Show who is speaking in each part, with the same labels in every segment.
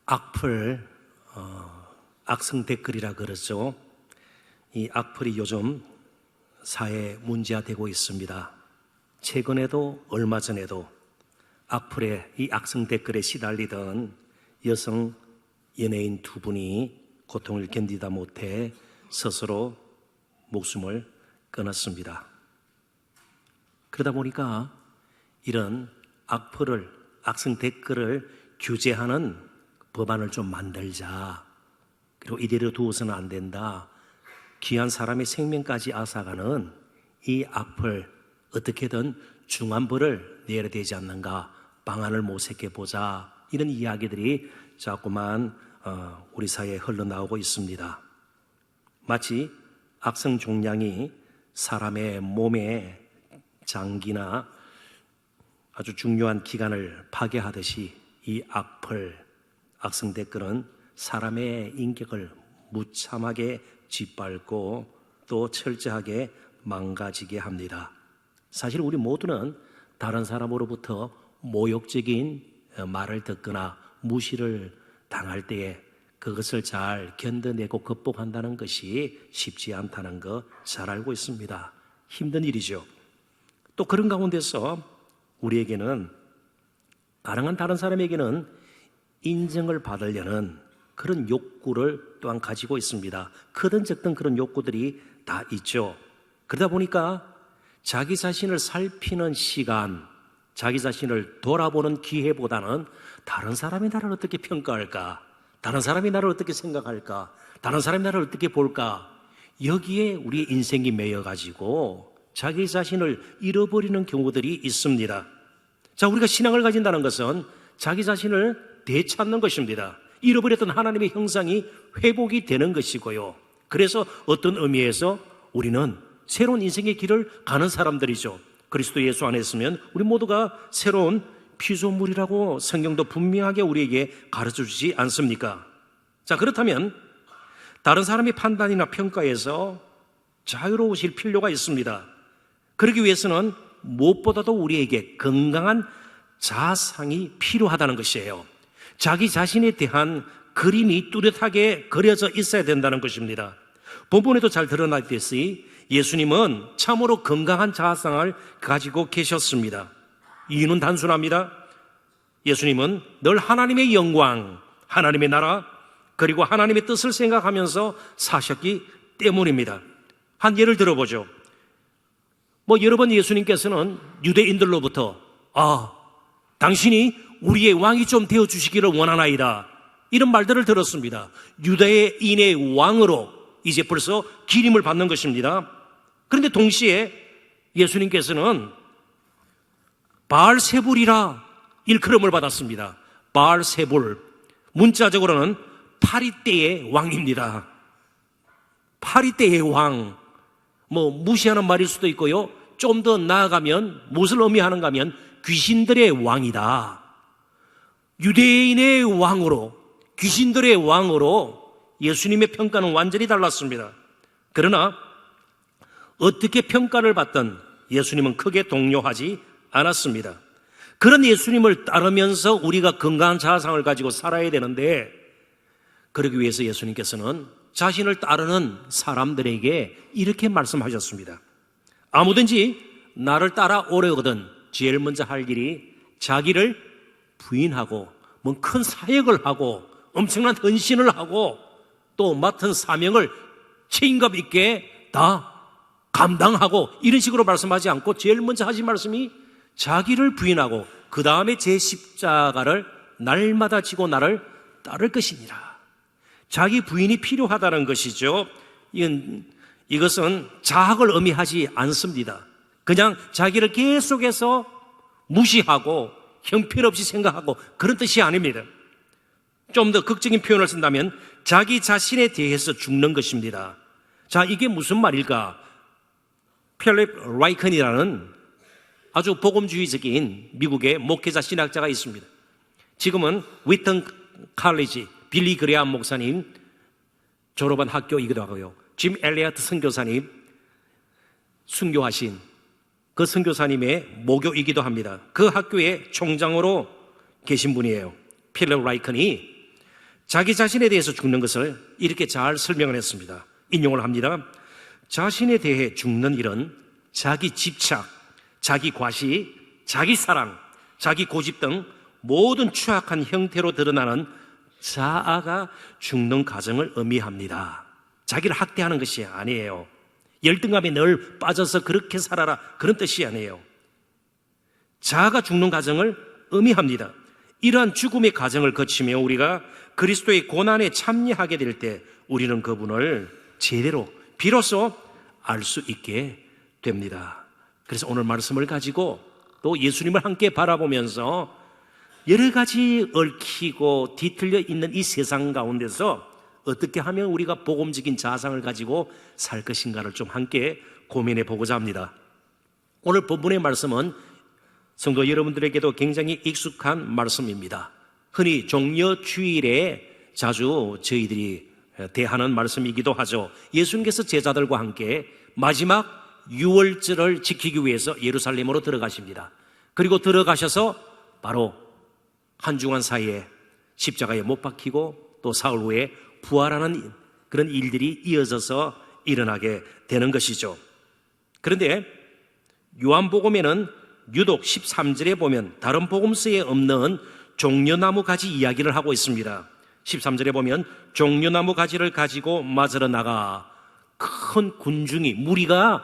Speaker 1: 악플, 악성 댓글이라 그러죠. 이 악플이 요즘 사회에 문제화되고 있습니다. 최근에도 얼마 전에도 악플에 이 악성 댓글에 시달리던 여성 연예인 두 분이 고통을 견디다 못해 스스로 목숨을 끊었습니다. 그러다 보니까 이런 악플을, 악성 댓글을 규제하는 법안을 좀 만들자. 그리고 이대로 두어서는 안 된다. 귀한 사람의 생명까지 앗아가는 이 악플 어떻게든 중한벌을 내야 되지 않는가, 방안을 모색해보자, 이런 이야기들이 자꾸만 우리 사회에 흘러나오고 있습니다. 마치 악성 종양이 사람의 몸의 장기나 아주 중요한 기관을 파괴하듯이 이 악플, 악성 댓글은 사람의 인격을 무참하게 짓밟고 또 철저하게 망가지게 합니다. 사실 우리 모두는 다른 사람으로부터 모욕적인 말을 듣거나 무시를 당할 때에 그것을 잘 견뎌내고 극복한다는 것이 쉽지 않다는 거 잘 알고 있습니다. 힘든 일이죠. 또 그런 가운데서 우리에게는, 가능한 다른 사람에게는 인정을 받으려는 그런 욕구를 또한 가지고 있습니다. 크든 적든 그런 욕구들이 다 있죠. 그러다 보니까 자기 자신을 살피는 시간, 자기 자신을 돌아보는 기회보다는 다른 사람이 나를 어떻게 평가할까, 다른 사람이 나를 어떻게 생각할까, 다른 사람이 나를 어떻게 볼까, 여기에 우리의 인생이 매여가지고 자기 자신을 잃어버리는 경우들이 있습니다. 자, 우리가 신앙을 가진다는 것은 자기 자신을 되찾는 것입니다. 잃어버렸던 하나님의 형상이 회복이 되는 것이고요. 그래서 어떤 의미에서 우리는 새로운 인생의 길을 가는 사람들이죠. 그리스도 예수 안에 있으면 우리 모두가 새로운 피조물이라고 성경도 분명하게 우리에게 가르쳐주지 않습니까? 자, 그렇다면 다른 사람의 판단이나 평가에서 자유로우실 필요가 있습니다. 그러기 위해서는 무엇보다도 우리에게 건강한 자상이 필요하다는 것이에요. 자기 자신에 대한 그림이 뚜렷하게 그려져 있어야 된다는 것입니다. 본문에도 잘 드러나듯이 예수님은 참으로 건강한 자아상을 가지고 계셨습니다. 이유는 단순합니다. 예수님은 늘 하나님의 영광, 하나님의 나라, 그리고 하나님의 뜻을 생각하면서 사셨기 때문입니다. 한 예를 들어보죠. 여러 번 예수님께서는 유대인들로부터 당신이 우리의 왕이 좀 되어주시기를 원하나이다, 이런 말들을 들었습니다. 유대인의 왕으로 이제 벌써 기림을 받는 것입니다. 그런데 동시에 예수님께서는 바알세불이라 일컬음을 받았습니다. 바알세불, 문자적으로는 파리떼의 왕입니다. 파리떼의 왕, 무시하는 말일 수도 있고요. 좀 더 나아가면 무엇을 의미하는가 하면 귀신들의 왕이다. 유대인의 왕으로, 귀신들의 왕으로 예수님의 평가는 완전히 달랐습니다. 그러나 어떻게 평가를 받든 예수님은 크게 동요하지 않았습니다. 그런 예수님을 따르면서 우리가 건강한 자아상을 가지고 살아야 되는데, 그러기 위해서 예수님께서는 자신을 따르는 사람들에게 이렇게 말씀하셨습니다. 아무든지 나를 따라 오려거든 제일 먼저 할 일이 자기를 부인하고 큰 사역을 하고 엄청난 헌신을 하고 또 맡은 사명을 책임감 있게 다 감당하고, 이런 식으로 말씀하지 않고 제일 먼저 하신 말씀이 자기를 부인하고 그 다음에 제 십자가를 날마다 지고 나를 따를 것이니라. 자기 부인이 필요하다는 것이죠. 이것은 자학을 의미하지 않습니다. 그냥 자기를 계속해서 무시하고 형편없이 생각하고 그런 뜻이 아닙니다. 좀 더 극적인 표현을 쓴다면 자기 자신에 대해서 죽는 것입니다. 자, 이게 무슨 말일까? 필립 라이컨이라는 아주 복음주의적인 미국의 목회자 신학자가 있습니다. 지금은 위튼 칼리지 빌리 그레암 목사님 졸업한 학교이기도 하고요. 짐 엘리어트 선교사님 순교하신 그 선교사님의 모교이기도 합니다. 그 학교의 총장으로 계신 분이에요. 필립 라이컨이 자기 자신에 대해서 죽는 것을 이렇게 잘 설명을 했습니다. 인용을 합니다. 자신에 대해 죽는 일은 자기 집착, 자기 과시, 자기 사랑, 자기 고집 등 모든 추악한 형태로 드러나는 자아가 죽는 과정을 의미합니다. 자기를 학대하는 것이 아니에요. 열등감에 늘 빠져서 그렇게 살아라, 그런 뜻이 아니에요. 자아가 죽는 과정을 의미합니다. 이러한 죽음의 과정을 거치며 우리가 그리스도의 고난에 참여하게 될 때 우리는 그분을 제대로 비로소 알 수 있게 됩니다. 그래서 오늘 말씀을 가지고 또 예수님을 함께 바라보면서 여러 가지 얽히고 뒤틀려 있는 이 세상 가운데서 어떻게 하면 우리가 복음적인 자상을 가지고 살 것인가를 좀 함께 고민해 보고자 합니다. 오늘 본문의 말씀은 성도 여러분들에게도 굉장히 익숙한 말씀입니다. 흔히 종려주일에 자주 저희들이 대하는 말씀이기도 하죠. 예수님께서 제자들과 함께 마지막 유월절을 지키기 위해서 예루살렘으로 들어가십니다. 그리고 들어가셔서 바로 한중한 사이에 십자가에 못 박히고 또 사흘 후에 부활하는 그런 일들이 이어져서 일어나게 되는 것이죠. 그런데 요한복음에는 유독 13절에 보면 다른 복음서에 없는 종려나무 가지 이야기를 하고 있습니다. 13절에 보면 종려나무 가지를 가지고 맞으러 나가 큰 군중이 무리가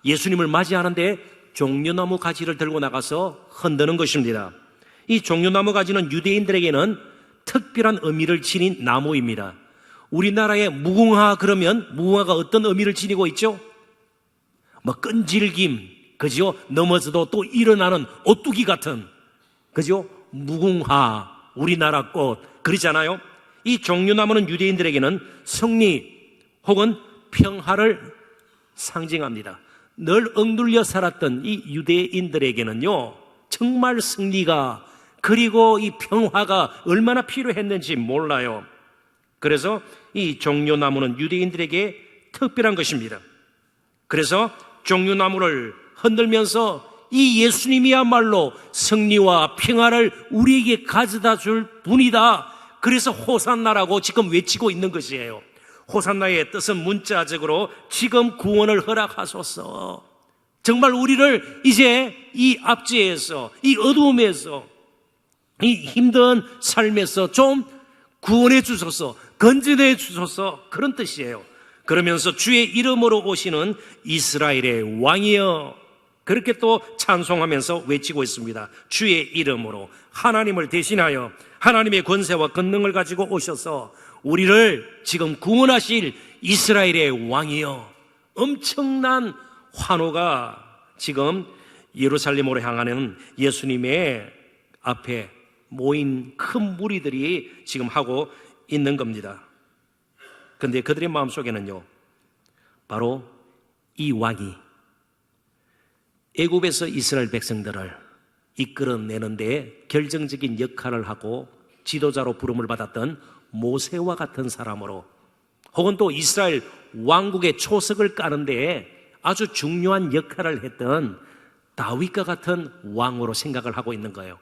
Speaker 1: 예수님을 맞이하는데 종려나무 가지를 들고 나가서 흔드는 것입니다. 이 종려나무 가지는 유대인들에게는 특별한 의미를 지닌 나무입니다. 우리나라의 무궁화 그러면 무궁화가 어떤 의미를 지니고 있죠? 뭐 끈질김, 그죠? 넘어져도 또 일어나는 오뚜기 같은, 그죠? 무궁화, 우리나라 꽃, 그러잖아요. 이 종려나무는 유대인들에게는 승리 혹은 평화를 상징합니다. 늘 억눌려 살았던 이 유대인들에게는요, 정말 승리가 그리고 이 평화가 얼마나 필요했는지 몰라요. 그래서 이 종려나무는 유대인들에게 특별한 것입니다. 그래서 종려나무를 흔들면서 이 예수님이야말로 승리와 평화를 우리에게 가져다 줄 분이다. 그래서 호산나라고 지금 외치고 있는 것이에요. 호산나의 뜻은 문자적으로 지금 구원을 허락하소서. 정말 우리를 이제 이 압제에서, 이 어두움에서, 이 힘든 삶에서 좀 구원해 주소서, 건져내 주소서, 그런 뜻이에요. 그러면서 주의 이름으로 오시는 이스라엘의 왕이여, 그렇게 또 찬송하면서 외치고 있습니다. 주의 이름으로 하나님을 대신하여 하나님의 권세와 권능을 가지고 오셔서 우리를 지금 구원하실 이스라엘의 왕이여. 엄청난 환호가 지금 예루살렘으로 향하는 예수님의 앞에 모인 큰 무리들이 지금 하고 있는 겁니다. 그런데 그들의 마음속에는요, 바로 이 왕이 애굽에서 이스라엘 백성들을 이끌어내는 데 결정적인 역할을 하고 지도자로 부름을 받았던 모세와 같은 사람으로, 혹은 또 이스라엘 왕국의 초석을 까는 데에 아주 중요한 역할을 했던 다윗과 같은 왕으로 생각을 하고 있는 거예요.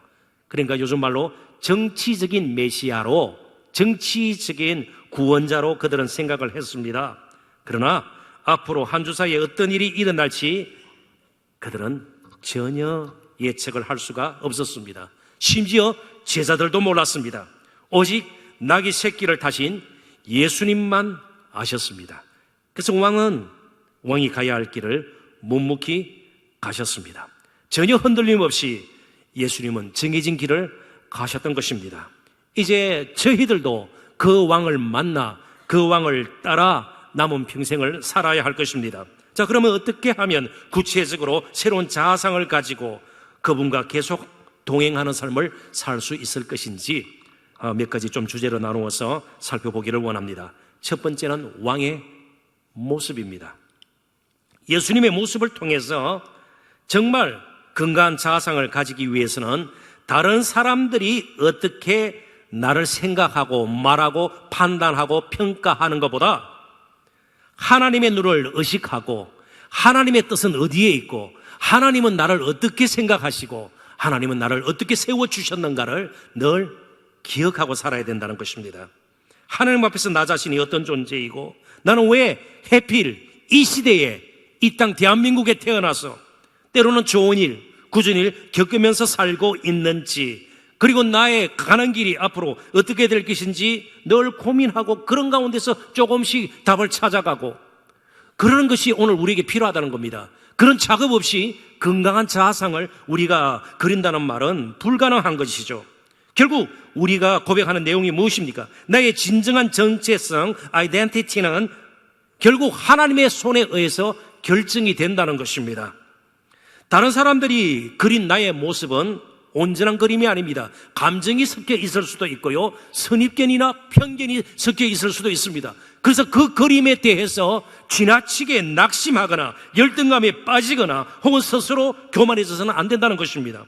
Speaker 1: 그러니까 요즘 말로 정치적인 메시아로, 정치적인 구원자로 그들은 생각을 했습니다. 그러나 앞으로 한 주 사이에 어떤 일이 일어날지 그들은 전혀 예측을 할 수가 없었습니다. 심지어 제자들도 몰랐습니다. 오직 나귀 새끼를 타신 예수님만 아셨습니다. 그래서 왕이 가야 할 길을 묵묵히 가셨습니다. 전혀 흔들림 없이 예수님은 정해진 길을 가셨던 것입니다. 이제 저희들도 그 왕을 만나 그 왕을 따라 남은 평생을 살아야 할 것입니다. 자, 그러면 어떻게 하면 구체적으로 새로운 자아상을 가지고 그분과 계속 동행하는 삶을 살 수 있을 것인지 몇 가지 좀 주제로 나누어서 살펴보기를 원합니다. 첫 번째는 왕의 모습입니다. 예수님의 모습을 통해서 정말 건강한 자아상을 가지기 위해서는 다른 사람들이 어떻게 나를 생각하고 말하고 판단하고 평가하는 것보다 하나님의 눈을 의식하고 하나님의 뜻은 어디에 있고 하나님은 나를 어떻게 생각하시고 하나님은 나를 어떻게 세워주셨는가를 늘 기억하고 살아야 된다는 것입니다. 하나님 앞에서 나 자신이 어떤 존재이고 나는 왜 해필 이 시대에 이 땅 대한민국에 태어나서 때로는 좋은 일, 굳은 일 겪으면서 살고 있는지, 그리고 나의 가는 길이 앞으로 어떻게 될 것인지 늘 고민하고 그런 가운데서 조금씩 답을 찾아가고 그러는 것이 오늘 우리에게 필요하다는 겁니다. 그런 작업 없이 건강한 자아상을 우리가 그린다는 말은 불가능한 것이죠. 결국 우리가 고백하는 내용이 무엇입니까? 나의 진정한 정체성, 아이덴티티는 결국 하나님의 손에 의해서 결정이 된다는 것입니다. 다른 사람들이 그린 나의 모습은 온전한 그림이 아닙니다. 감정이 섞여 있을 수도 있고요, 선입견이나 편견이 섞여 있을 수도 있습니다. 그래서 그 그림에 대해서 지나치게 낙심하거나 열등감에 빠지거나 혹은 스스로 교만해져서는 안 된다는 것입니다.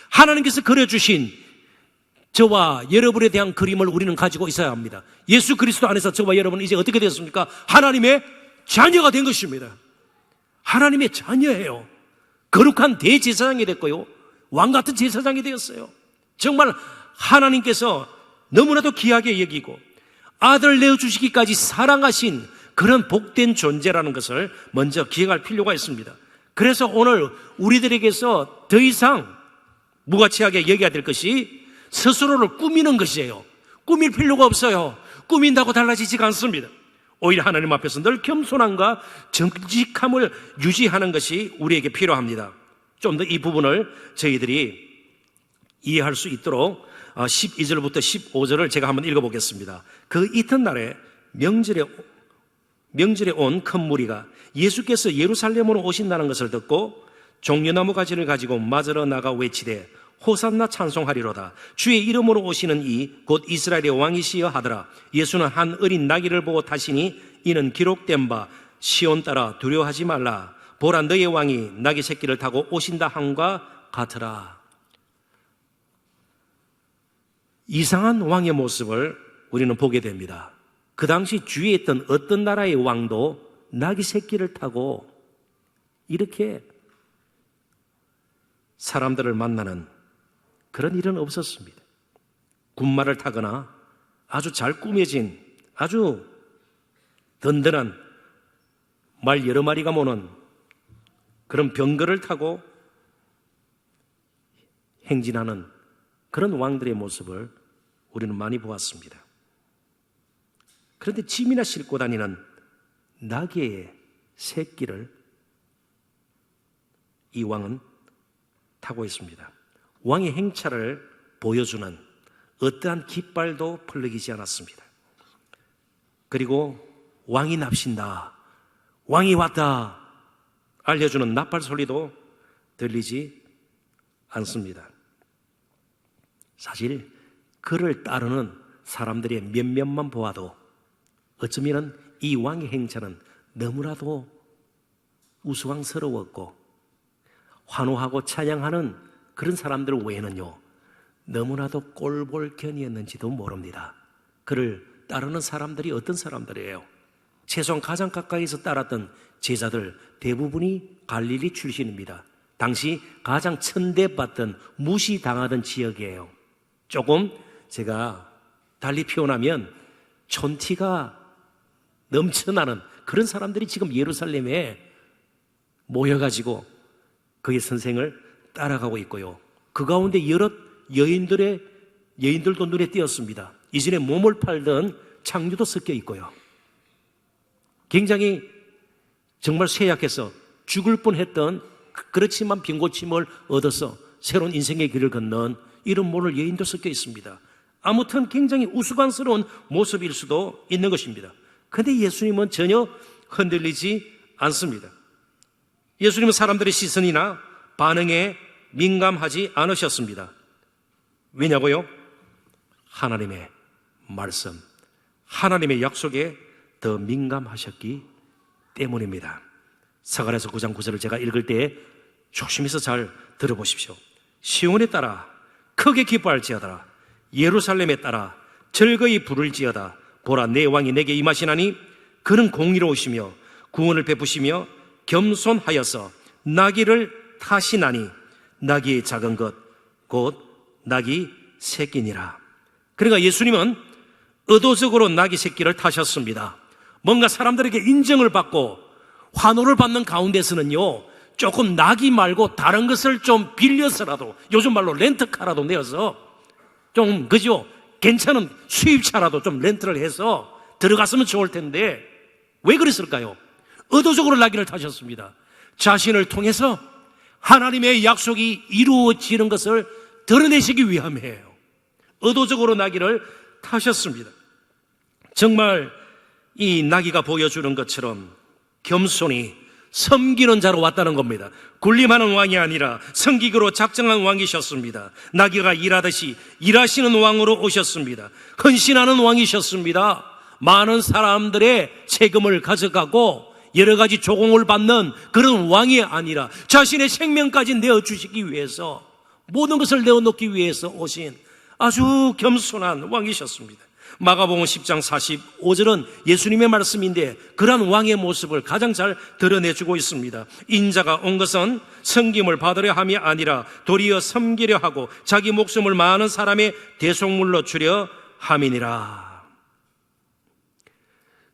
Speaker 1: 하나님께서 그려주신 저와 여러분에 대한 그림을 우리는 가지고 있어야 합니다. 예수 그리스도 안에서 저와 여러분은 이제 어떻게 됐습니까? 하나님의 자녀가 된 것입니다. 하나님의 자녀예요. 거룩한 대제사장이 됐고요, 왕같은 제사장이 되었어요. 정말 하나님께서 너무나도 귀하게 여기고 아들 내어주시기까지 사랑하신 그런 복된 존재라는 것을 먼저 기억할 필요가 있습니다. 그래서 오늘 우리들에게서 더 이상 무가치하게 여겨야 될 것이 스스로를 꾸미는 것이에요. 꾸밀 필요가 없어요. 꾸민다고 달라지지가 않습니다. 오히려 하나님 앞에서 늘 겸손함과 정직함을 유지하는 것이 우리에게 필요합니다. 좀 더 이 부분을 저희들이 이해할 수 있도록 12절부터 15절을 제가 한번 읽어보겠습니다. 그 이튿날에 명절에 온 큰 무리가 예수께서 예루살렘으로 오신다는 것을 듣고 종려나무 가지를 가지고 맞으러 나가 외치되 호산나 찬송하리로다. 주의 이름으로 오시는 이 곧 이스라엘의 왕이시여 하더라. 예수는 한 어린 나귀를 보고 타시니 이는 기록된 바 시온 따라 두려워하지 말라. 보라, 너의 왕이 나귀 새끼를 타고 오신다 함과 같으라. 이상한 왕의 모습을 우리는 보게 됩니다. 그 당시 주위에 있던 어떤 나라의 왕도 나귀 새끼를 타고 이렇게 사람들을 만나는 그런 일은 없었습니다. 군마를 타거나 아주 잘 꾸며진 아주 든든한 말 여러 마리가 모는 그런 병거를 타고 행진하는 그런 왕들의 모습을 우리는 많이 보았습니다. 그런데 짐이나 싣고 다니는 나귀의 새끼를 이 왕은 타고 있습니다. 왕의 행차를 보여주는 어떠한 깃발도 펄럭이지 않았습니다. 그리고 왕이 납신다, 왕이 왔다 알려주는 나팔 소리도 들리지 않습니다. 사실 그를 따르는 사람들의 몇몇만 보아도 어쩌면 이 왕의 행차는 너무나도 우스꽝스러웠고 환호하고 찬양하는 그런 사람들 외에는요, 너무나도 꼴볼견이었는지도 모릅니다. 그를 따르는 사람들이 어떤 사람들이에요? 최소한 가장 가까이서 따랐던 제자들 대부분이 갈릴리 출신입니다. 당시 가장 천대받던 무시당하던 지역이에요. 조금 제가 달리 표현하면 촌티가 넘쳐나는 그런 사람들이 지금 예루살렘에 모여가지고 그의 선생을 따라가고 있고요, 그 가운데 여러 여인들도 눈에 띄었습니다. 이전에 몸을 팔던 창류도 섞여 있고요, 굉장히 정말 쇠약해서 죽을 뻔했던, 그렇지만 빈고침을 얻어서 새로운 인생의 길을 건넌 이런 모를 여인도 섞여 있습니다. 아무튼 굉장히 우스꽝스러운 모습일 수도 있는 것입니다. 그런데 예수님은 전혀 흔들리지 않습니다. 예수님은 사람들의 시선이나 반응에 민감하지 않으셨습니다. 왜냐고요? 하나님의 말씀, 하나님의 약속에 더 민감하셨기 때문입니다. 사가랴서 9장 9절을 제가 읽을 때 조심해서 잘 들어보십시오. 시온에 따라 크게 기뻐할지어다. 예루살렘에 따라 즐거이 부를지어다. 보라, 내 왕이 내게 임하시나니 그는 공의로우시며 구원을 베푸시며 겸손하여서 나귀를 타시나니 나귀의 작은 것 곧 나귀 새끼니라. 그러니까 예수님은 의도적으로 나귀 새끼를 타셨습니다. 뭔가 사람들에게 인정을 받고 환호를 받는 가운데서는요, 조금 나귀 말고 다른 것을 좀 빌려서라도, 요즘 말로 렌트카라도 내어서 좀, 그죠? 괜찮은 수입차라도 좀 렌트를 해서 들어갔으면 좋을 텐데 왜 그랬을까요? 의도적으로 나귀를 타셨습니다. 자신을 통해서 하나님의 약속이 이루어지는 것을 드러내시기 위함이에요. 의도적으로 나귀를 타셨습니다. 정말 이 나귀가 보여주는 것처럼 겸손히 섬기는 자로 왔다는 겁니다. 군림하는 왕이 아니라 섬기기로 작정한 왕이셨습니다. 나귀가 일하듯이 일하시는 왕으로 오셨습니다. 헌신하는 왕이셨습니다. 많은 사람들의 세금을 가져가고 여러 가지 조공을 받는 그런 왕이 아니라 자신의 생명까지 내어주시기 위해서, 모든 것을 내어놓기 위해서 오신 아주 겸손한 왕이셨습니다. 마가복음 10장 45절은 예수님의 말씀인데 그러한 왕의 모습을 가장 잘 드러내주고 있습니다. 인자가 온 것은 섬김을 받으려 함이 아니라 도리어 섬기려 하고 자기 목숨을 많은 사람의 대속물로 주려 함이니라.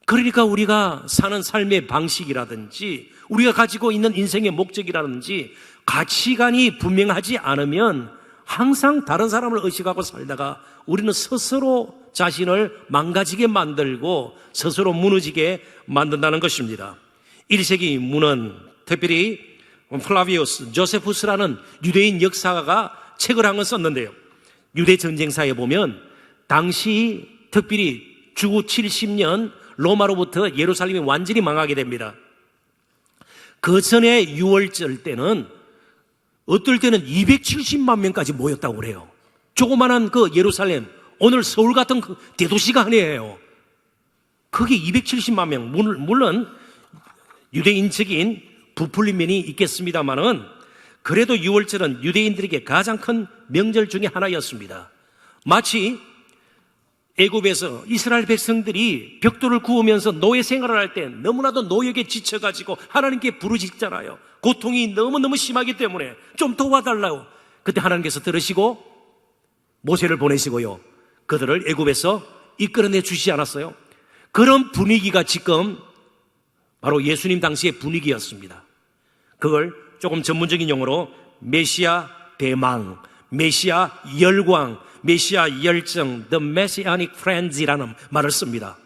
Speaker 1: 그러니까 우리가 사는 삶의 방식이라든지 우리가 가지고 있는 인생의 목적이라든지 가치관이 분명하지 않으면 항상 다른 사람을 의식하고 살다가 우리는 스스로 자신을 망가지게 만들고 스스로 무너지게 만든다는 것입니다. 1세기 문헌, 특별히 플라비우스 조세푸스라는 유대인 역사가가 책을 한 권 썼는데요, 유대 전쟁사에 보면 당시 특별히 주후 70년 로마로부터 예루살렘이 완전히 망하게 됩니다. 그 전에 6월절 때는 어떨 때는 270만 명까지 모였다고 그래요. 조그만한 그 예루살렘, 오늘 서울 같은 그 대도시가 아니에요. 그게 270만 명. 물론 유대인적인 부풀린 면이 있겠습니다만은 그래도 6월절은 유대인들에게 가장 큰 명절 중에 하나였습니다. 마치 애굽에서 이스라엘 백성들이 벽돌을 구우면서 노예 생활을 할 때 너무나도 노역에 지쳐가지고 하나님께 부르짖잖아요. 고통이 너무너무 심하기 때문에 좀 도와달라고. 그때 하나님께서 들으시고 모세를 보내시고요, 그들을 애굽에서 이끌어내 주시지 않았어요? 그런 분위기가 지금 바로 예수님 당시의 분위기였습니다. 그걸 조금 전문적인 용어로 메시아 대망, 메시아 열광, 메시아 열정, The Messianic Frenzy라는 말을 씁니다.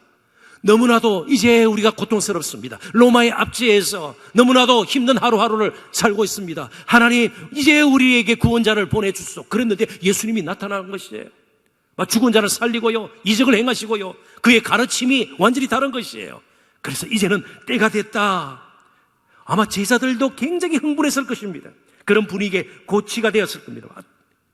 Speaker 1: 너무나도 이제 우리가 고통스럽습니다. 로마의 압제에서 너무나도 힘든 하루하루를 살고 있습니다. 하나님, 이제 우리에게 구원자를 보내주소. 그랬는데 예수님이 나타나는 것이에요. 죽은 자를 살리고요, 이적을 행하시고요, 그의 가르침이 완전히 다른 것이에요. 그래서 이제는 때가 됐다. 아마 제자들도 굉장히 흥분했을 것입니다. 그런 분위기에 고치가 되었을 겁니다.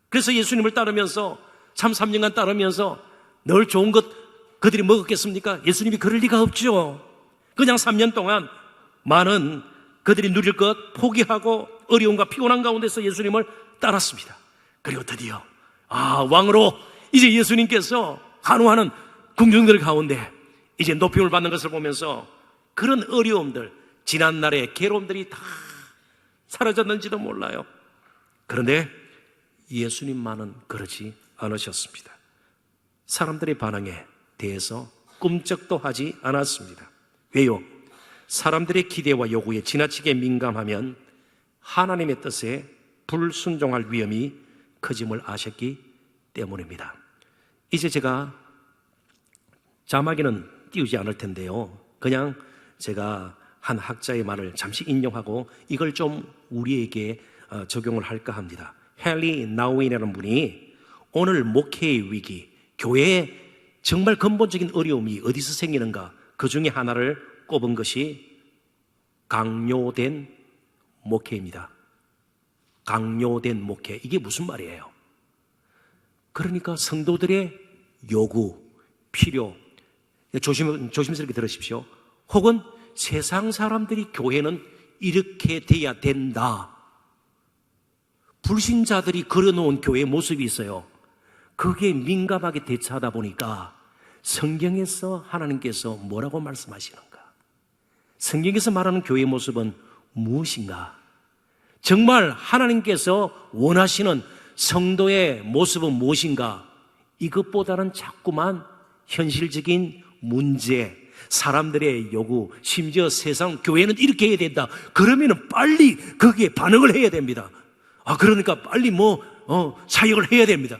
Speaker 1: 그래서 예수님을 따르면서 참 3년간 따르면서 늘 좋은 것 그들이 먹었겠습니까? 예수님이 그럴 리가 없죠. 그냥 3년 동안 많은 그들이 누릴 것 포기하고 어려움과 피곤한 가운데서 예수님을 따랐습니다. 그리고 드디어 왕으로 이제 예수님께서 환호하는 궁중들 가운데 이제 높임을 받는 것을 보면서 그런 어려움들, 지난날의 괴로움들이 다 사라졌는지도 몰라요. 그런데 예수님만은 그러지 않으셨습니다. 사람들의 반응에 대해서 꿈쩍도 하지 않았습니다. 왜요? 사람들의 기대와 요구에 지나치게 민감하면 하나님의 뜻에 불순종할 위험이 커짐을 아셨기 때문입니다. 이제 제가 자막에는 띄우지 않을 텐데요, 그냥 제가 한 학자의 말을 잠시 인용하고 이걸 좀 우리에게 적용을 할까 합니다. 헨리 나우인이라는 분이 오늘 목회의 위기, 교회의 정말 근본적인 어려움이 어디서 생기는가, 그 중에 하나를 꼽은 것이 강요된 목회입니다. 강요된 목회, 이게 무슨 말이에요? 그러니까 성도들의 요구, 필요, 조심스럽게 들으십시오. 혹은 세상 사람들이 교회는 이렇게 돼야 된다, 불신자들이 그려놓은 교회의 모습이 있어요. 거기에 민감하게 대처하다 보니까 성경에서 하나님께서 뭐라고 말씀하시는가, 성경에서 말하는 교회의 모습은 무엇인가, 정말 하나님께서 원하시는 성도의 모습은 무엇인가, 이것보다는 자꾸만 현실적인 문제, 사람들의 요구, 심지어 세상 교회는 이렇게 해야 된다. 그러면은 빨리 거기에 반응을 해야 됩니다. 그러니까 빨리 사역을 해야 됩니다.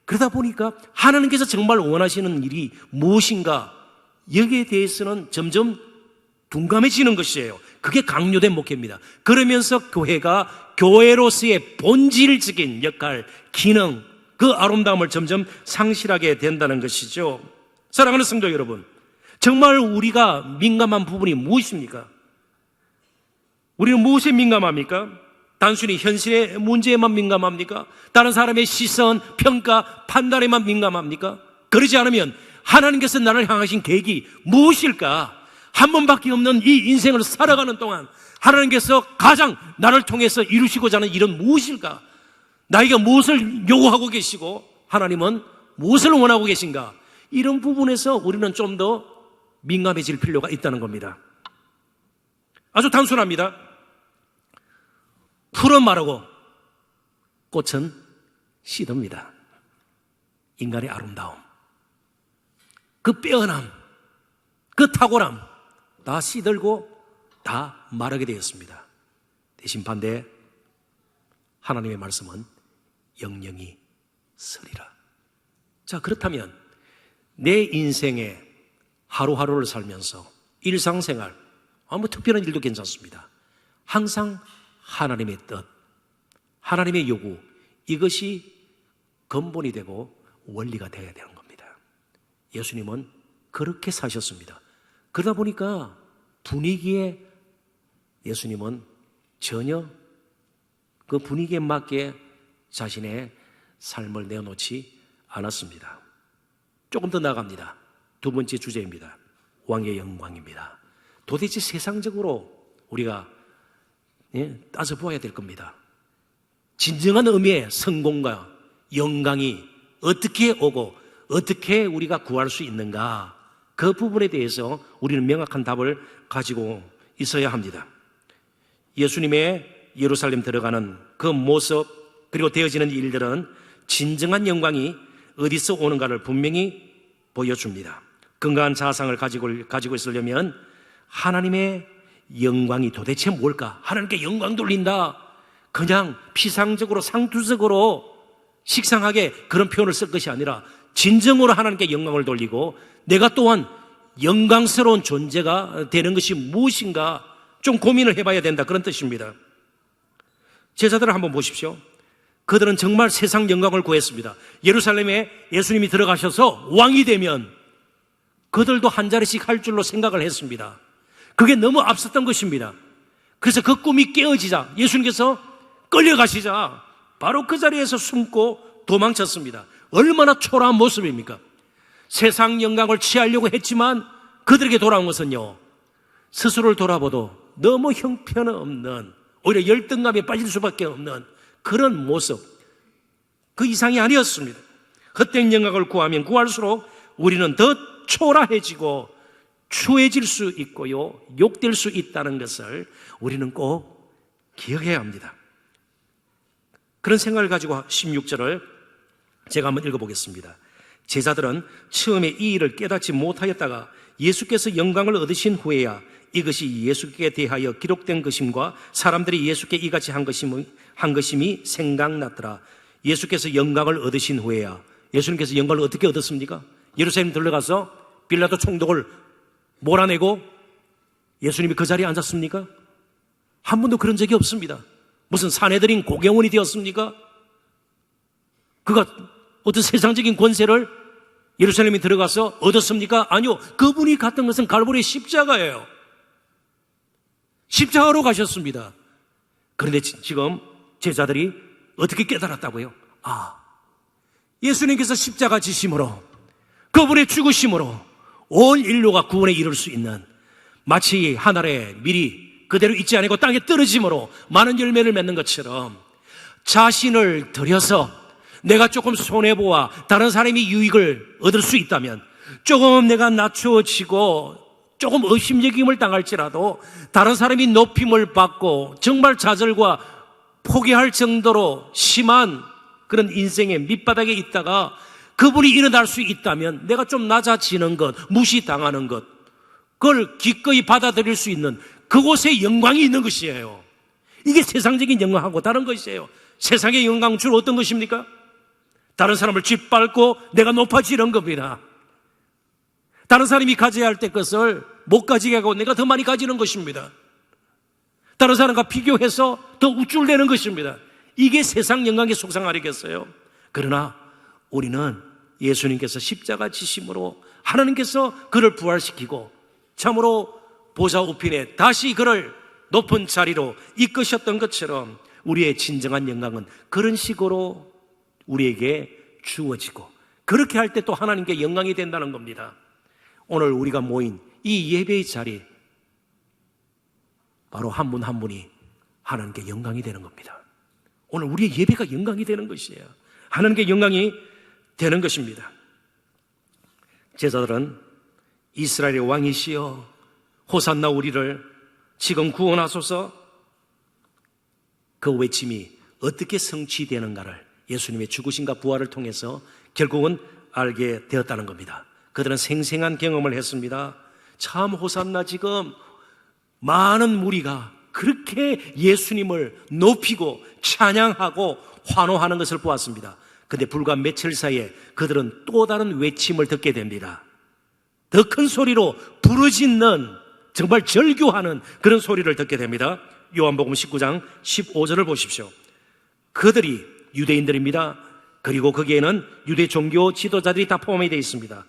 Speaker 1: 그러다 보니까 하나님께서 정말 원하시는 일이 무엇인가, 여기에 대해서는 점점 둔감해지는 것이에요. 그게 강요된 목회입니다. 그러면서 교회가 교회로서의 본질적인 역할, 기능, 그 아름다움을 점점 상실하게 된다는 것이죠. 사랑하는 성도 여러분, 정말 우리가 민감한 부분이 무엇입니까? 우리는 무엇에 민감합니까? 단순히 현실의 문제에만 민감합니까? 다른 사람의 시선, 평가, 판단에만 민감합니까? 그러지 않으면 하나님께서 나를 향하신 계획이 무엇일까? 한 번밖에 없는 이 인생을 살아가는 동안 하나님께서 가장 나를 통해서 이루시고자 하는 일은 무엇일까? 나에게 무엇을 요구하고 계시고 하나님은 무엇을 원하고 계신가? 이런 부분에서 우리는 좀 더 민감해질 필요가 있다는 겁니다. 아주 단순합니다. 풀은 마르고 꽃은 시듭니다. 인간의 아름다움, 그 빼어남, 그 탁월함 다 시들고 다 마르게 되었습니다. 대신 반대 하나님의 말씀은 영영이 서리라. 자, 그렇다면 내 인생에 하루하루를 살면서 일상생활, 특별한 일도 괜찮습니다. 항상 하나님의 뜻, 하나님의 요구, 이것이 근본이 되고 원리가 되어야 되는 겁니다. 예수님은 그렇게 사셨습니다. 그러다 보니까 분위기에 예수님은 전혀 그 분위기에 맞게 자신의 삶을 내어놓지 않았습니다. 조금 더 나아갑니다. 두 번째 주제입니다. 왕의 영광입니다. 도대체 세상적으로 우리가 따져보아야 될 겁니다. 진정한 의미의 성공과 영광이 어떻게 오고 어떻게 우리가 구할 수 있는가, 그 부분에 대해서 우리는 명확한 답을 가지고 있어야 합니다. 예수님의 예루살렘 들어가는 그 모습, 그리고 되어지는 일들은 진정한 영광이 어디서 오는가를 분명히 보여줍니다. 건강한 자상을 가지고 있으려면 하나님의 영광이 도대체 뭘까? 하나님께 영광 돌린다, 그냥 피상적으로 상투적으로 식상하게 그런 표현을 쓸 것이 아니라 진정으로 하나님께 영광을 돌리고 내가 또한 영광스러운 존재가 되는 것이 무엇인가 좀 고민을 해봐야 된다, 그런 뜻입니다. 제자들을 한번 보십시오. 그들은 정말 세상 영광을 구했습니다. 예루살렘에 예수님이 들어가셔서 왕이 되면 그들도 한 자리씩 할 줄로 생각을 했습니다. 그게 너무 앞섰던 것입니다. 그래서 그 꿈이 깨어지자 예수님께서 끌려가시자 바로 그 자리에서 숨고 도망쳤습니다. 얼마나 초라한 모습입니까? 세상 영광을 취하려고 했지만 그들에게 돌아온 것은요, 스스로를 돌아보도 너무 형편없는, 오히려 열등감에 빠질 수밖에 없는 그런 모습, 그 이상이 아니었습니다. 헛된 영광을 구하면 구할수록 우리는 더 초라해지고 추해질 수 있고요, 욕될 수 있다는 것을 우리는 꼭 기억해야 합니다. 그런 생각을 가지고 16절을 제가 한번 읽어보겠습니다. 제자들은 처음에 이 일을 깨닫지 못하였다가 예수께서 영광을 얻으신 후에야 이것이 예수께 대하여 기록된 것임과 사람들이 예수께 이같이 한 것임이 생각났더라. 예수께서 영광을 얻으신 후에야, 예수님께서 영광을 어떻게 얻었습니까? 예루살렘 들러가서 빌라도 총독을 몰아내고 예수님이 그 자리에 앉았습니까? 한 번도 그런 적이 없습니다. 무슨 사내들인 고경원이 되었습니까? 그가 어떤 세상적인 권세를 예루살렘에 들어가서 얻었습니까? 아니요. 그분이 갔던 것은 갈보리 십자가예요. 십자가로 가셨습니다. 그런데 지금 제자들이 어떻게 깨달았다고요? 예수님께서 십자가 지심으로, 그분의 죽으심으로 온 인류가 구원에 이를 수 있는, 마치 하늘의 밀이 그대로 있지 않고 땅에 떨어짐으로 많은 열매를 맺는 것처럼 자신을 들여서 내가 조금 손해보아 다른 사람이 유익을 얻을 수 있다면, 조금 내가 낮추어지고 조금 의심여김을 당할지라도 다른 사람이 높임을 받고 정말 좌절과 포기할 정도로 심한 그런 인생의 밑바닥에 있다가 그분이 일어날 수 있다면 내가 좀 낮아지는 것, 무시당하는 것, 그걸 기꺼이 받아들일 수 있는 그곳에 영광이 있는 것이에요. 이게 세상적인 영광하고 다른 것이에요. 세상의 영광 주로 어떤 것입니까? 다른 사람을 짓밟고 내가 높아지는 겁니다. 다른 사람이 가져야 할 때 것을 못 가지게 하고 내가 더 많이 가지는 것입니다. 다른 사람과 비교해서 더 우쭐대는 것입니다. 이게 세상 영광의 속성 아니겠어요? 그러나 우리는 예수님께서 십자가 지심으로 하나님께서 그를 부활시키고 참으로 보좌 우편에 다시 그를 높은 자리로 이끄셨던 것처럼 우리의 진정한 영광은 그런 식으로 우리에게 주어지고 그렇게 할 때 또 하나님께 영광이 된다는 겁니다. 오늘 우리가 모인 이 예배의 자리, 바로 한 분 한 분이 하나님께 영광이 되는 겁니다. 오늘 우리의 예배가 영광이 되는 것이에요. 하나님께 영광이 되는 것입니다. 제자들은 이스라엘의 왕이시여 호산나 우리를 지금 구원하소서, 그 외침이 어떻게 성취되는가를 예수님의 죽으심과 부활을 통해서 결국은 알게 되었다는 겁니다. 그들은 생생한 경험을 했습니다. 참 호산나, 지금 많은 무리가 그렇게 예수님을 높이고 찬양하고 환호하는 것을 보았습니다. 그런데 불과 며칠 사이에 그들은 또 다른 외침을 듣게 됩니다. 더 큰 소리로 부르짖는, 정말 절규하는 그런 소리를 듣게 됩니다. 요한복음 19장 15절을 보십시오. 그들이 유대인들입니다. 그리고 거기에는 유대 종교 지도자들이 다 포함이 되어 있습니다.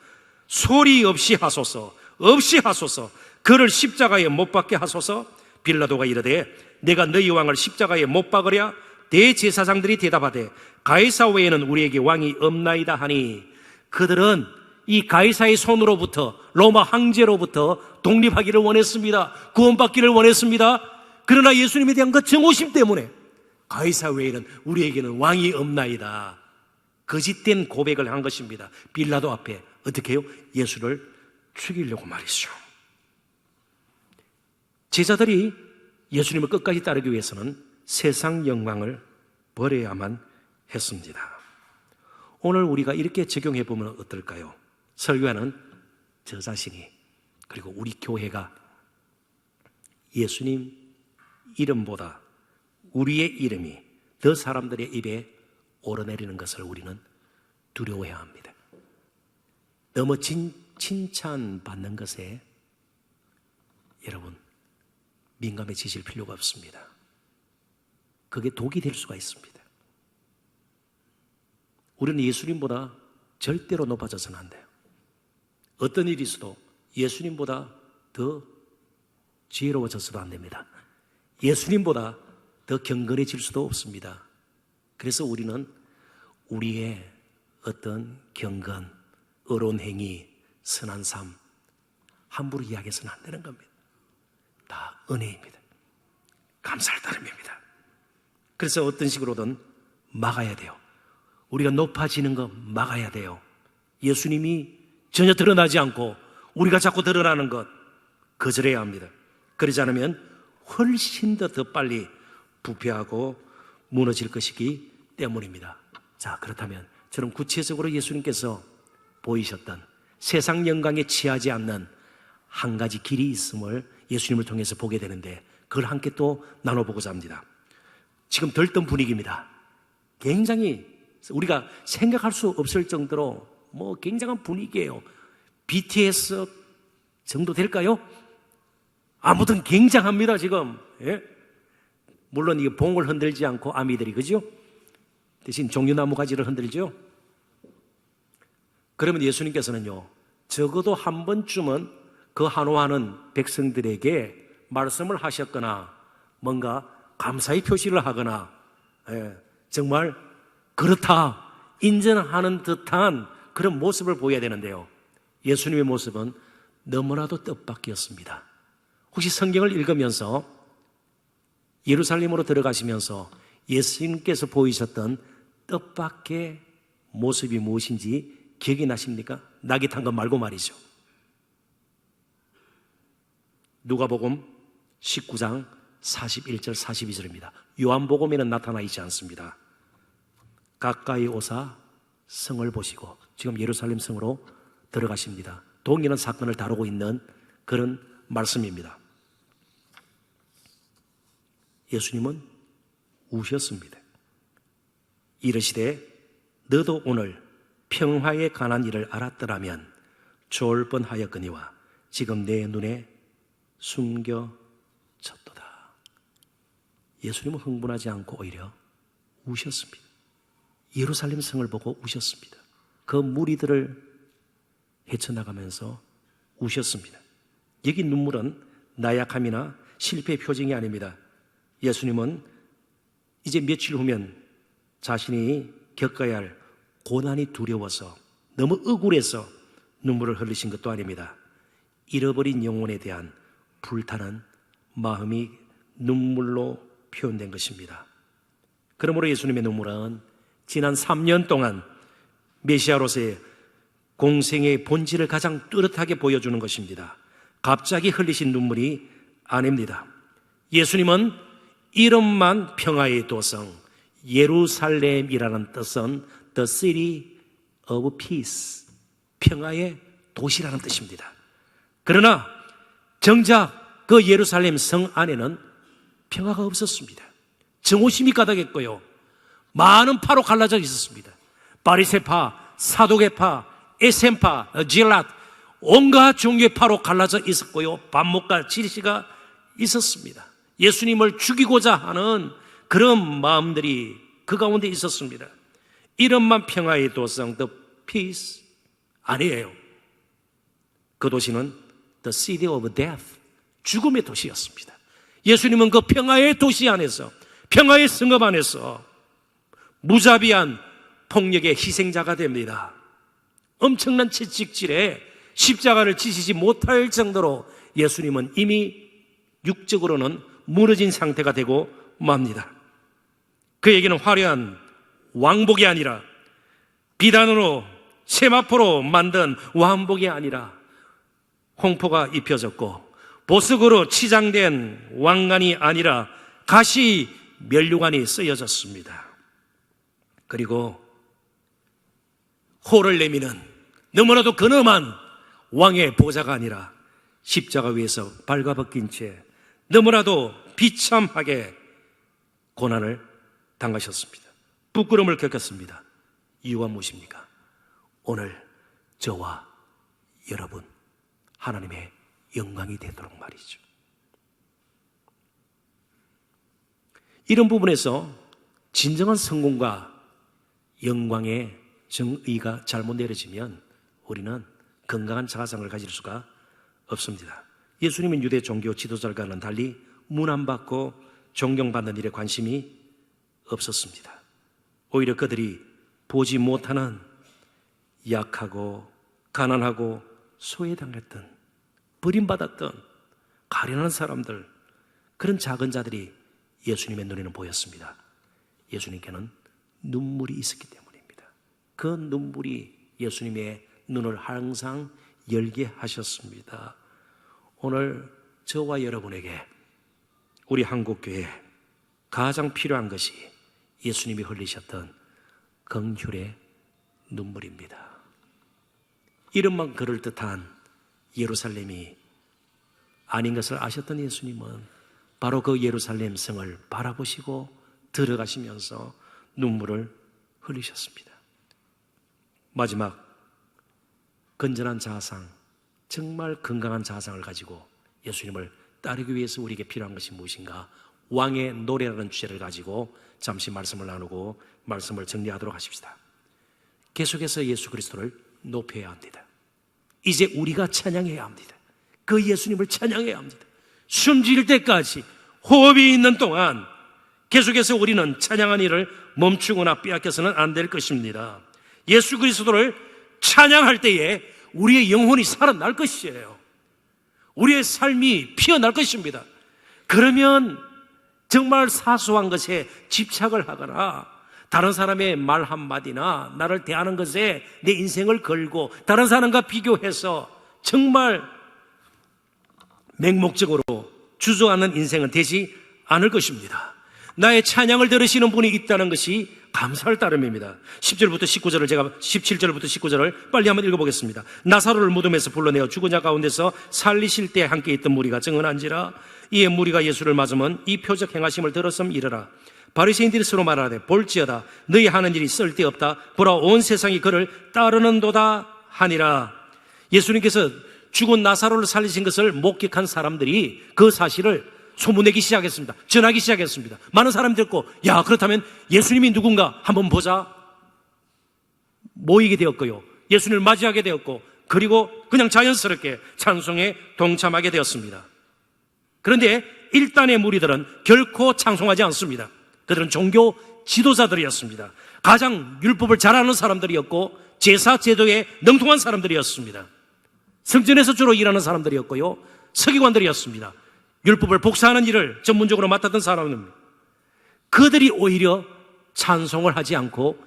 Speaker 1: 소리 없이 하소서, 없이 하소서, 그를 십자가에 못 박게 하소서. 빌라도가 이르되 내가 너희 왕을 십자가에 못 박으랴? 대제사장들이 대답하되 가이사 외에는 우리에게 왕이 없나이다 하니, 그들은 이 가이사의 손으로부터, 로마 황제로부터 독립하기를 원했습니다. 구원받기를 원했습니다. 그러나 예수님에 대한 그 정오심 때문에 가이사 외에는 우리에게는 왕이 없나이다, 거짓된 고백을 한 것입니다. 빌라도 앞에 어떻게 해요? 예수를 죽이려고 말이죠. 제자들이 예수님을 끝까지 따르기 위해서는 세상 영광을 버려야만 했습니다. 오늘 우리가 이렇게 적용해 보면 어떨까요? 설교하는 저 자신이, 그리고 우리 교회가 예수님 이름보다 우리의 이름이 더 사람들의 입에 오르내리는 것을 우리는 두려워해야 합니다. 너무 칭찬받는 것에 여러분 민감해지실 필요가 없습니다. 그게 독이 될 수가 있습니다. 우리는 예수님보다 절대로 높아져서는 안 돼요. 어떤 일이 있어도 예수님보다 더 지혜로워져서도 안 됩니다. 예수님보다 더 경건해질 수도 없습니다. 그래서 우리는 우리의 어떤 경건, 의로운 행위, 선한 삶 함부로 이야기해서는 안 되는 겁니다. 다 은혜입니다. 감사할 따름입니다. 그래서 어떤 식으로든 막아야 돼요. 우리가 높아지는 거 막아야 돼요. 예수님이 전혀 드러나지 않고 우리가 자꾸 드러나는 것 거절해야 합니다. 그러지 않으면 훨씬 더 빨리 부패하고 무너질 것이기 때문입니다. 자, 그렇다면 저는 구체적으로 예수님께서 보이셨던 세상 영광에 취하지 않는 한 가지 길이 있음을 예수님을 통해서 보게 되는데, 그걸 함께 또 나눠보고자 합니다. 지금 들뜬 분위기입니다. 굉장히 우리가 생각할 수 없을 정도로 굉장한 분위기예요. BTS 정도 될까요? 아무튼 굉장합니다 지금. 예? 물론 이게 봉을 흔들지 않고 아미들이, 그죠? 대신 종려나무 가지를 흔들죠. 그러면 예수님께서는요, 적어도 한 번쯤은 그 한호하는 백성들에게 말씀을 하셨거나 뭔가 감사의 표시를 하거나, 정말 그렇다 인정하는 듯한 그런 모습을 보여야 되는데요, 예수님의 모습은 너무나도 뜻밖이었습니다. 혹시 성경을 읽으면서 예루살렘으로 들어가시면서 예수님께서 보이셨던 뜻밖의 모습이 무엇인지 기억이 나십니까? 낙이 탄 것 말고 말이죠. 누가복음 19장 41절 42절입니다. 요한복음에는 나타나 있지 않습니다. 가까이 오사 성을 보시고 지금 예루살렘 성으로 들어가십니다. 동일한 사건을 다루고 있는 그런 말씀입니다. 예수님은 우셨습니다. 이르시되 너도 오늘 평화에 관한 일을 알았더라면 좋을 뻔하였거니와 지금 내 눈에 숨겨졌도다. 예수님은 흥분하지 않고 오히려 우셨습니다. 예루살렘 성을 보고 우셨습니다. 그 무리들을 헤쳐나가면서 우셨습니다. 여기 눈물은 나약함이나 실패의 표징이 아닙니다. 예수님은 이제 며칠 후면 자신이 겪어야 할 고난이 두려워서 너무 억울해서 눈물을 흘리신 것도 아닙니다. 잃어버린 영혼에 대한 불타는 마음이 눈물로 표현된 것입니다. 그러므로 예수님의 눈물은 지난 3년 동안 메시아로서의 공생의 본질을 가장 뚜렷하게 보여주는 것입니다. 갑자기 흘리신 눈물이 아닙니다. 예수님은 이름만 평화의 도성 예루살렘이라는 뜻은 The City of Peace, 평화의 도시라는 뜻입니다. 그러나 정작 그 예루살렘 성 안에는 평화가 없었습니다. 정오심이 가득했고요, 많은 파로 갈라져 있었습니다. 바리새파, 사두개파, 에셈파, 질랏, 온갖 종류의 파로 갈라져 있었고요, 반목과 질시가 있었습니다. 예수님을 죽이고자 하는 그런 마음들이 그 가운데 있었습니다. 이름만 평화의 도성 The Peace 아니에요. 그 도시는 The City of Death, 죽음의 도시였습니다. 예수님은 그 평화의 도시 안에서, 평화의 성읍 안에서 무자비한 폭력의 희생자가 됩니다. 엄청난 채찍질에 십자가를 지시지 못할 정도로 예수님은 이미 육적으로는 무너진 상태가 되고 맙니다. 그에게는 화려한 왕복이 아니라 비단으로 세마포로 만든 왕복이 아니라 홍포가 입혀졌고 보석으로 치장된 왕관이 아니라 가시 면류관이 쓰여졌습니다. 그리고 호를 내미는 너무나도 근엄한 왕의 보좌가 아니라 십자가 위에서 발가벗긴 채 너무나도 비참하게 고난을 당하셨습니다. 부끄러움을 겪었습니다. 이유가 무엇입니까? 오늘 저와 여러분 하나님의 영광이 되도록 말이죠. 이런 부분에서 진정한 성공과 영광의 정의가 잘못 내려지면 우리는 건강한 자아상을 가질 수가 없습니다. 예수님은 유대 종교 지도자들과는 달리 문안받고 존경받는 일에 관심이 없었습니다. 오히려 그들이 보지 못하는 약하고 가난하고 소외당했던, 버림받았던 가련한 사람들, 그런 작은 자들이 예수님의 눈에는 보였습니다. 예수님께는 눈물이 있었기 때문입니다. 그 눈물이 예수님의 눈을 항상 열게 하셨습니다. 오늘 저와 여러분에게, 우리 한국교회에 가장 필요한 것이 예수님이 흘리셨던 긍휼의 눈물입니다. 이름만 그럴듯한 예루살렘이 아닌 것을 아셨던 예수님은 바로 그 예루살렘 성을 바라보시고 들어가시면서 눈물을 흘리셨습니다. 마지막, 건전한 자아상, 정말 건강한 자아상을 가지고 예수님을 따르기 위해서 우리에게 필요한 것이 무엇인가? 왕의 노래라는 주제를 가지고 잠시 말씀을 나누고 말씀을 정리하도록 하십시다. 계속해서 예수 그리스도를 높여야 합니다. 이제 우리가 찬양해야 합니다. 그 예수님을 찬양해야 합니다. 숨질 때까지, 호흡이 있는 동안 계속해서 우리는 찬양한 일을 멈추거나 빼앗겨서는 안 될 것입니다. 예수 그리스도를 찬양할 때에 우리의 영혼이 살아날 것이에요. 우리의 삶이 피어날 것입니다. 그러면 정말 사소한 것에 집착을 하거나 다른 사람의 말 한마디나 나를 대하는 것에 내 인생을 걸고 다른 사람과 비교해서 정말 맹목적으로 주저하는 인생은 되지 않을 것입니다. 나의 찬양을 들으시는 분이 있다는 것이 감사할 따름입니다. 10절부터 19절을 제가 17절부터 19절을 빨리 한번 읽어보겠습니다. 나사로를 무덤에서 불러내어 죽은 자 가운데서 살리실 때 함께 있던 무리가 증언한지라. 이에 무리가 예수를 맞으면 이 표적 행하심을 들었음 이르라. 바리새인들이 서로 말하되 볼지어다 너희 하는 일이 쓸데없다. 보라 온 세상이 그를 따르는도다 하니라. 예수님께서 죽은 나사로를 살리신 것을 목격한 사람들이 그 사실을 소문내기 시작했습니다. 전하기 시작했습니다. 많은 사람이 듣고 야 그렇다면 예수님이 누군가 한번 보자 모이게 되었고요. 예수님을 맞이하게 되었고 그리고 그냥 자연스럽게 찬송에 동참하게 되었습니다. 그런데 일단의 무리들은 결코 찬송하지 않습니다. 그들은 종교 지도자들이었습니다. 가장 율법을 잘 아는 사람들이었고 제사 제도에 능통한 사람들이었습니다. 성전에서 주로 일하는 사람들이었고요. 서기관들이었습니다. 율법을 복사하는 일을 전문적으로 맡았던 사람입니다. 그들이 오히려 찬송을 하지 않고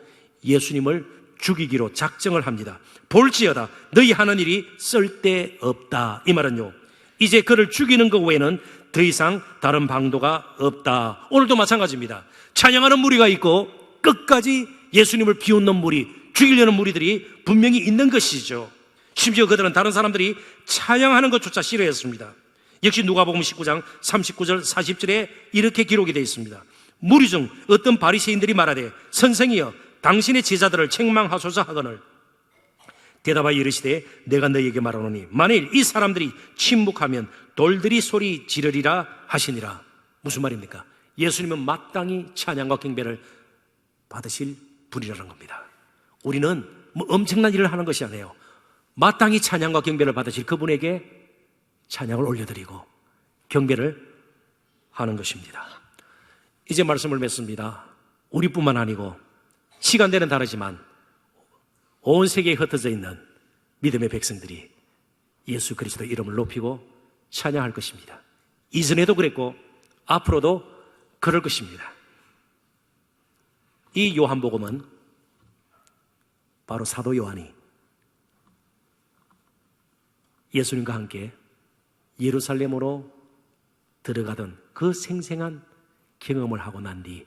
Speaker 1: 예수님을 죽이기로 작정을 합니다. 볼지어다 너희 하는 일이 쓸데없다. 이 말은요, 이제 그를 죽이는 것 외에는 더 이상 다른 방도가 없다. 오늘도 마찬가지입니다. 찬양하는 무리가 있고 끝까지 예수님을 비웃는 무리, 죽이려는 무리들이 분명히 있는 것이죠. 심지어 그들은 다른 사람들이 찬양하는 것조차 싫어했습니다. 역시 누가복음 19장 39절 40절에 이렇게 기록이 되어 있습니다. 무리 중 어떤 바리새인들이 말하되 선생이여 당신의 제자들을 책망하소서 하거늘 대답하여 이르시되 내가 너희에게 말하노니 만일 이 사람들이 침묵하면 돌들이 소리 지르리라 하시니라. 무슨 말입니까? 예수님은 마땅히 찬양과 경배를 받으실 분이라는 겁니다. 우리는 뭐 엄청난 일을 하는 것이 아니에요. 마땅히 찬양과 경배를 받으실 그분에게 찬양을 올려드리고 경배를 하는 것입니다. 이제 말씀을 맺습니다. 우리뿐만 아니고 시간대는 다르지만 온 세계에 흩어져 있는 믿음의 백성들이 예수 그리스도의 이름을 높이고 찬양할 것입니다. 이전에도 그랬고 앞으로도 그럴 것입니다. 이 요한복음은 바로 사도 요한이 예수님과 함께 예루살렘으로 들어가던 그 생생한 경험을 하고 난 뒤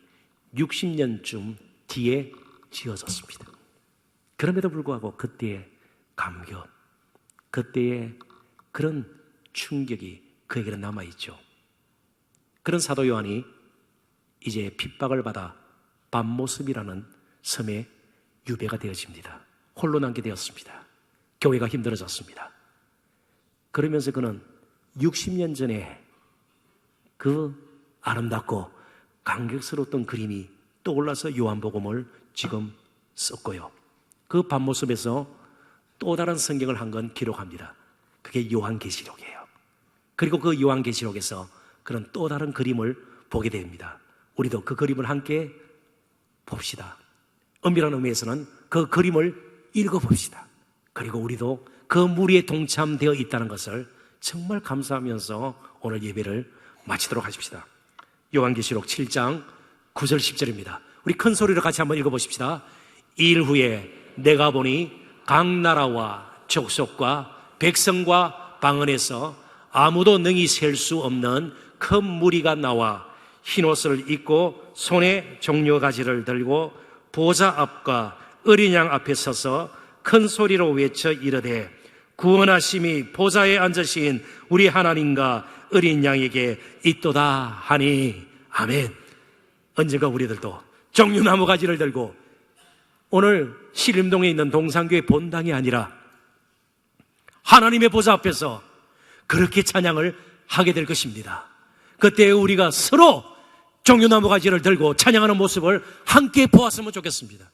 Speaker 1: 60년쯤 뒤에 지어졌습니다. 그럼에도 불구하고 그때의 감격, 그때의 그런 충격이 그에게는 남아있죠. 그런 사도 요한이 이제 핍박을 받아 밤모습이라는 섬에 유배가 되어집니다. 홀로 남게 되었습니다. 교회가 힘들어졌습니다. 그러면서 그는 60년 전에 그 아름답고 감격스러웠던 그림이 떠올라서 요한복음을 지금 썼고요. 그 밤모습에서 또 다른 성경을 한 건 기록합니다. 그게 요한계시록이에요. 그리고 그 요한계시록에서 그런 또 다른 그림을 보게 됩니다. 우리도 그 그림을 함께 봅시다. 엄밀한 의미에서는 그 그림을 읽어봅시다. 그리고 우리도 그 무리에 동참되어 있다는 것을 정말 감사하면서 오늘 예배를 마치도록 하십시다. 요한계시록 7장 9절 10절입니다. 우리 큰 소리로 같이 한번 읽어보십시다. 이일 후에 내가 보니 각 나라와 족속과 백성과 방언에서 아무도 능히 셀 수 없는 큰 무리가 나와 흰옷을 입고 손에 종려가지를 들고 보좌 앞과 어린 양 앞에 서서 큰 소리로 외쳐 이르되 구원하심이 보좌에 앉으신 우리 하나님과 어린 양에게 있도다 하니 아멘. 언젠가 우리들도 종려나무 가지를 들고 오늘 신림동에 있는 동산교회 본당이 아니라 하나님의 보좌 앞에서 그렇게 찬양을 하게 될 것입니다. 그때 우리가 서로 종려나무 가지를 들고 찬양하는 모습을 함께 보았으면 좋겠습니다.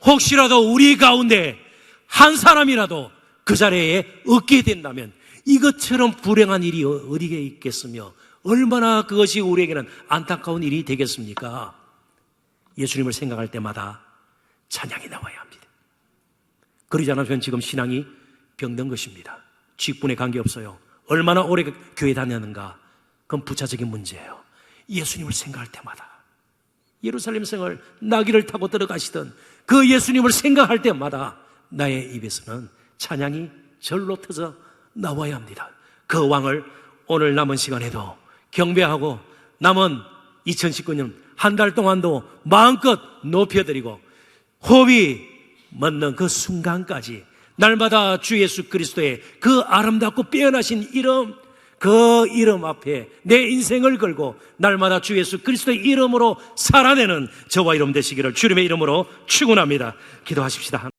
Speaker 1: 혹시라도 우리 가운데 한 사람이라도 그 자리에 얻게 된다면 이것처럼 불행한 일이 어디에 있겠으며 얼마나 그것이 우리에게는 안타까운 일이 되겠습니까? 예수님을 생각할 때마다 찬양이 나와야 합니다. 그러지 않으면 지금 신앙이 병든 것입니다. 직분에 관계없어요. 얼마나 오래 교회 다녔는가, 그건 부차적인 문제예요. 예수님을 생각할 때마다 예루살렘 성을 나귀를 타고 들어가시던 그 예수님을 생각할 때마다 나의 입에서는 찬양이 절로 터져 나와야 합니다. 그 왕을 오늘 남은 시간에도 경배하고 남은 2019년 한 달 동안도 마음껏 높여드리고 호흡이 멎는 그 순간까지 날마다 주 예수 그리스도의 그 아름답고 빼어나신 이름, 그 이름 앞에 내 인생을 걸고 날마다 주 예수 그리스도의 이름으로 살아내는 저와 여러분 되시기를 주님의 이름으로 축원합니다. 기도하십시다.